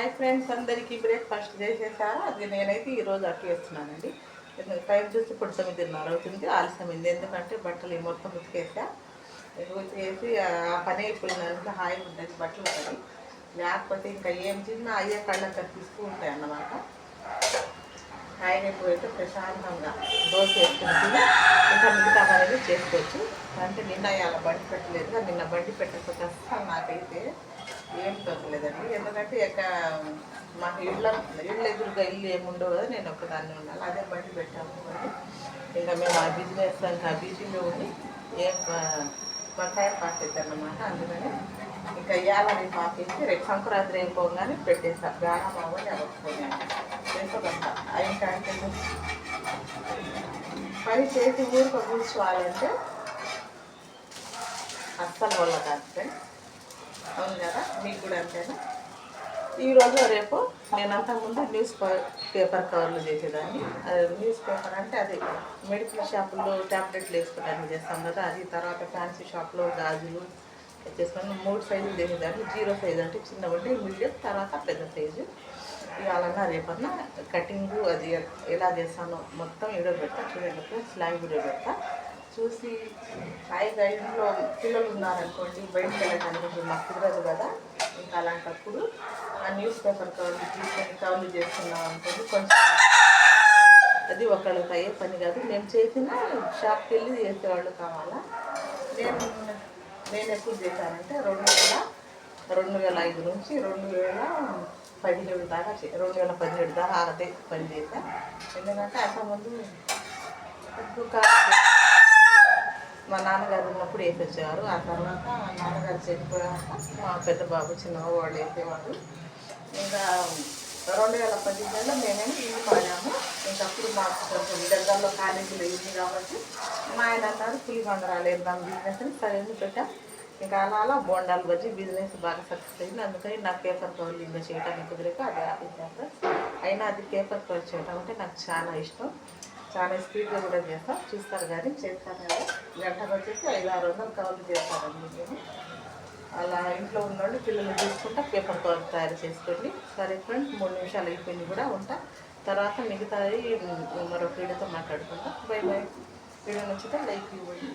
Hi friends, అందరికీ breakfast చేసేసారా? అది నేనైతే ఈరోజు అట్లా వేస్తున్నానండి. టైం చూసి ఇప్పుడు 9:30 అవుతుంది. ఆలస్యమైంది, ఎందుకంటే బట్టలు మొత్తం ఉతికేసా. ఉతికేసి ఆ పని అయిపోయినంత హాయిగా ఉంటుంది బట్టలు పని. లేకపోతే ఇంకా ఏం చిన్న అయ్యే కళ్ళకి కనిపిస్తూ ఉంటాయి అన్నమాట. హాయిగా అయిపోయితే ప్రశాంతంగా దోశ వేసుకుని తిని ఇంకా మిగతా అనేది చేసుకోవచ్చు. అంటే నిన్న అలా బండి పెట్టలేదు, నిన్న బండి పెట్టకపోతే అస్సలు నాకైతే ఏం తోచలేదండి. ఎందుకంటే మాకు ఇళ్ళ ఎదురుగా ఇల్లు ఏముండవు కదా, నేను ఒక్కదాన్ని ఉండాలి. అదే బండి పెట్టాము అని ఇంకా మేము ఆ బిజినెస్ ఇంకా బిజీలో ఉండి ఏం మా టైం పాస్ అవుతుంది అన్నమాట. అందుకని ఇంకా ఇవాళ రేపు ఆపేసి రేపు సంక్రాంతి అయిపోగానే పెట్టేసాను. గానం అవ్వని అవ్వకపోయాను చేసుకోగంట ఇంకా అంటే పని చేసి ఊరికి కూర్చోవాలంటే అస్సలు వల్ల కాదు. అవును కదా, మీకు కూడా అంతేనా? ఈరోజు రేపు నేను అంతకుముందు న్యూస్ పేపర్ కవర్లు చేసేదాన్ని. న్యూస్ పేపర్ అంటే అది మెడికల్ షాపుల్లో ట్యాబ్లెట్లు వేసుకోవడానికి చేస్తాం కదా, అది తర్వాత ఫ్యాన్సీ షాప్లో గాజులు చేసుకొని 3 సైజులు చేసేదాన్ని. 0 సైజు అంటే చిన్న ఉంటే మీడియం, తర్వాత పెద్ద సైజు. ఇవాళన్నా రేపన్నా కటింగు అది ఎలా చేస్తానో మొత్తం వీడియో పెడతా, చూడండి ఫ్రెండ్స్. లైవ్ వీడియో పెడతా చూసి హాయిగా. ఇంట్లో పిల్లలు ఉన్నారనుకోండి, బయటకు వెళ్ళడానికి మాకు కుదరదు కదా. ఇంకా అలాంటప్పుడు ఆ న్యూస్ పేపర్ కవర్లు తీసుకొని కవర్లు చేసుకున్నాం అనుకోండి, కొంచెం అది ఒకళ్ళకి అయ్యే పని కాదు. నేను చేసిన షాప్కి వెళ్ళి చేసేవాళ్ళు కావాలా. నేను ఎప్పుడు చేశానంటే 2005 నుంచి 2017 దాకా 2017 దాకా ఆగతే పని చేశాను. ఎందుకంటే అంతకుముందు మా నాన్నగారు ఉన్నప్పుడు వేసేసేవారు. ఆ తర్వాత నాన్నగారు చనిపోయాక మా పెద్ద బాబు చిన్నగా వాళ్ళు వేసేవారు. ఇంకా 2018లో మేమేమో ఇల్లు మారాము. ఇంకప్పుడు మాకు కొంచెం దగ్గరలో కాలేజీలో ఇల్లు కాబట్టి మా ఆయన అన్నారు పులిబందరాలు వేద్దాం బిజినెస్ అని. సరే పెట్టాం. ఇంకా అలా బోండాలు బజ్జి బిజినెస్ బాగా సక్సెస్ అయింది. అందుకని నాకు పేపర్ కవర్లు ఇంకా చేయడానికి కుదిరేక అది ఆపేసాను. అయినా అది పేపర్ కవర్ చేయడం అంటే నాకు చాలా ఇష్టం. చాలా స్పీడ్గా కూడా చేస్తాం, చూస్తారు కానీ చేస్తాను కదా. గంటకు వచ్చేసి 500-600 కవర్లు చేస్తానండి నేను. అలా ఇంట్లో ఉన్నోళ్ళు పిల్లలు చూసుకుంటా పేపర్ కవర్ తయారు చేసుకోండి. సరే ఫ్రెండ్స్, 3 నిమిషాలు అయిపోయింది కూడా ఉంటా. తర్వాత మిగతాది మరొక వీడియోతో మాట్లాడుకుంటాం. By by. వీడియో నచ్చితే లైక్ ఇవ్వండి.